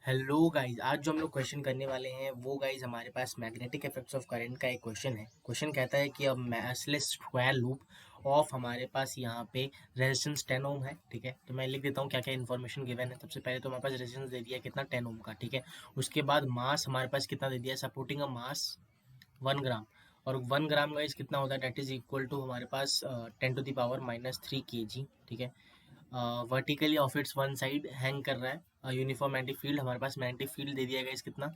Hello guys, आज जो हम लोग क्वेश्चन करने वाले हैं वो गाइस हमारे पास मैग्नेटिक इफेक्ट्स ऑफ करंट का एक क्वेश्चन है। क्वेश्चन कहता है कि अब मैचलेस स्क्वायर लूप ऑफ हमारे पास यहाँ पे रेजिस्टेंस 10 ओम है। ठीक है, तो मैं लिख देता हूँ क्या क्या इन्फॉर्मेशन गिवन है। सबसे पहले तो हमारे पास रेजिस्टेंस दे दिया है कितना, 10 ओम का। ठीक है, उसके बाद मास हमारे पास कितना दे दिया है, सपोर्टिंग अ मास 1 ग्राम। और 1 ग्राम गाइस कितना होता है, डेट इज इक्वल टू हमारे पास 10⁻³ kg। ठीक है, vertically of its one side hang कर रहा है। यूनिफॉर्म मैग्नेटिक फील्ड हमारे पास मैग्नेटिक फील्ड दे दिया गाइस कितना,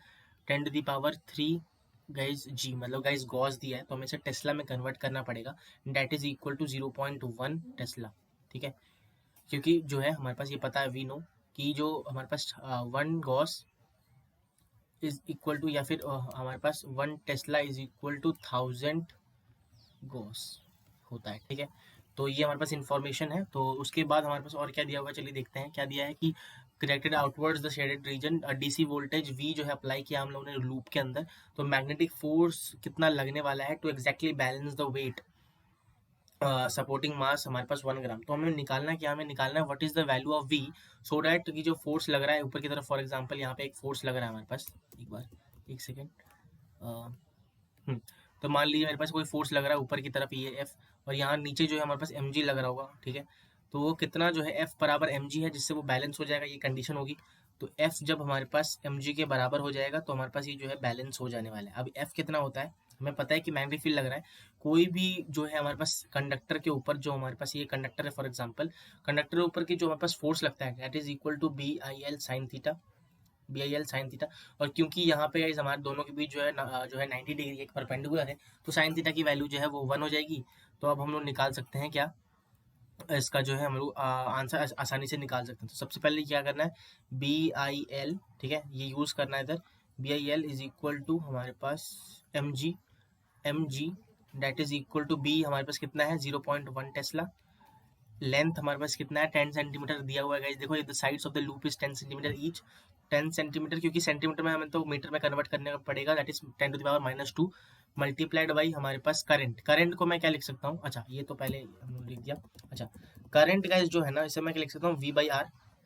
10⁻³ गाइस जी, मतलब गाइस गॉस दिया है तो हमें इसे टेस्ला में कन्वर्ट करना पड़ेगा। That is equal to 0.1 tesla. ठीक है, क्योंकि जो है हमारे पास ये पता है, वी नो कि जो हमारे पास 1 गॉस इज इक्वल टू, या फिर हमारे पास 1 tesla is equal to 1000 gauss होता है। ठीक है, तो ये हमारे पास इंफॉर्मेशन है। तो उसके बाद हमारे पास और क्या दिया हुआ है, चलिए देखते हैं क्या दिया है कि connected outwards the shaded region, DC voltage V जो है अप्लाई किया हम लोगों ने लूप के अंदर। तो मैग्नेटिक फोर्स कितना लगने वाला है to exactly balance the weight supporting mass हमारे पास 1 ग्राम। तो हमें निकालना है क्या, हमें निकालना है what is the value of V, so that कि जो फोर्स लग रहा है ऊपर की तरफ, फॉर एग्जाम्पल यहाँ पे एक फोर्स लग रहा है हमारे पास, एक बार एक सेकेंड। तो मान लीजिए मेरे पास कोई फोर्स लग रहा है ऊपर की तरफ, ये एफ, और यहाँ नीचे जो है हमारे पास एम जी लग रहा होगा। ठीक है, तो वो कितना जो है एफ बराबर एम जी है, जिससे वो बैलेंस हो जाएगा, ये कंडीशन होगी। तो एफ जब हमारे पास एम जी के बराबर हो जाएगा तो हमारे पास ये जो है बैलेंस हो जाने वाला है। अब एफ कितना होता है, हमें पता है कि मैग्नेटिक फील्ड लग रहा है, कोई भी जो है हमारे पास कंडक्टर के ऊपर, जो हमारे पास ये कंडक्टर है फॉर एग्जाम्पल, कंडक्टर के ऊपर की जो हमारे पास फोर्स लगता है that is equal to BIL sin θ, BIL sin θ। और क्योंकि यहाँ पे गाइस हमारे दोनों के बीच जो है 90 डिग्री एक परपेंडिकुलर है, तो साइन थीटा की वैल्यू जो है वो 1 हो जाएगी। तो अब हम लोग निकाल सकते हैं क्या, इसका जो है हम लोग आंसर आसानी से निकाल सकते हैं। तो सबसे पहले क्या करना है, BIL, ठीक है, ये यूज करना है इधर। BIL इज इक्वल टू हमारे पास mg that is equal to B, हमारे पास कितना है 0.1 टेस्ला। लेंथ हमारे पास कितना है 10 सेंटीमीटर दिया हुआ है गाइस। देखो the sides of the loop is 10 centimetre each, 10 centimetre, क्योंकि सेंटीमीटर में हमें तो मीटर में कन्वर्ट करने का पड़ेगा, दैट इज 10⁻⁻2 मल्टीप्लाइड बाई हमारे पास करंट। करंट को मैं क्या लिख सकता हूँ, अच्छा ये तो पहले हमने लिख दिया। अच्छा, करंट गाइस जो है ना, इसे मैं क्या लिख सकता हूँ, V/R।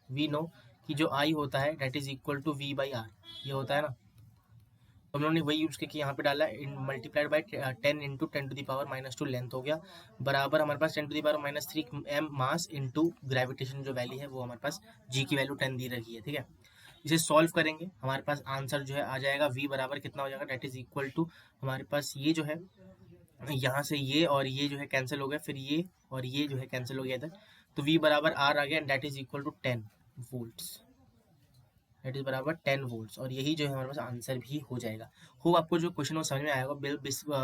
वी नो कि जो I होता है that is equal to V/R, ये होता है ना। तो हम लोगों ने वही यूज करके यहाँ पे डाला, इन मल्टीप्लाइड बाई 10 इंटू 10⁻⁻2 लेंथ हो गया, बराबर हमारे पास 10⁻³ m मास इंटू ग्रेविटेशन जो वैल्यू है वो हमारे पास g की वैल्यू 10 दी रखी है। ठीक है, इसे सॉल्व करेंगे, हमारे पास आंसर जो है आ जाएगा v बराबर कितना हो जाएगा, डेट इज इक्वल टू हमारे पास ये जो है, यहाँ से ये और ये जो है कैंसिल हो गया, फिर ये और ये जो है कैंसिल हो गया इधर, तो v बराबर r आ गया, that is equal to 10 volts. That is बराबर 10 वोल्ट्स, और यही जो है हमारे पास आंसर भी हो जाएगा। होप आपको जो क्वेश्चन वो समझ में आएगा।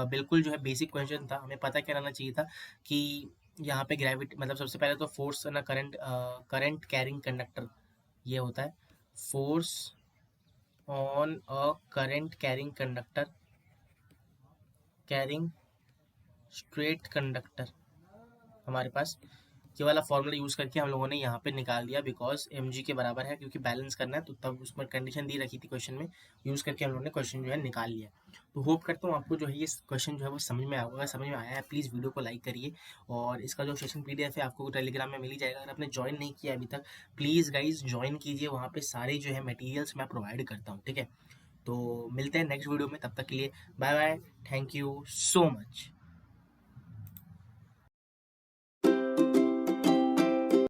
बिल्कुल जो है बेसिक क्वेश्चन था, हमें पता क्या रहना चाहिए था कि यहाँ पे ग्रेविटी, मतलब सबसे पहले तो फोर्स ना, करंट कैरिंग कंडक्टर ये होता है, force on a current carrying conductor, carrying straight conductor, हमारे पास ये वाला फॉर्मूला यूज करके हम लोगों ने यहाँ पे निकाल दिया, बिकॉज mg के बराबर है, क्योंकि बैलेंस करना है, तो तब उसमें कंडीशन दी रखी थी क्वेश्चन में, यूज करके हम लोगों ने क्वेश्चन जो है निकाल लिया। तो होप करता हूँ आपको जो है ये क्वेश्चन जो है वो समझ में आया होगा। समझ में आया है प्लीज़ वीडियो को लाइक करिए, और इसका जो सेशन PDF है आपको टेलीग्राम में मिल ही जाएगा। अगर आपने ज्वाइन नहीं किया अभी तक, प्लीज़ गाइज ज्वाइन कीजिए, वहाँ पे सारे जो है मटेरियल्स मैं प्रोवाइड करता हूँ। ठीक है, तो मिलते हैं नेक्स्ट वीडियो में, तब तक के लिए bye bye, thank you so much.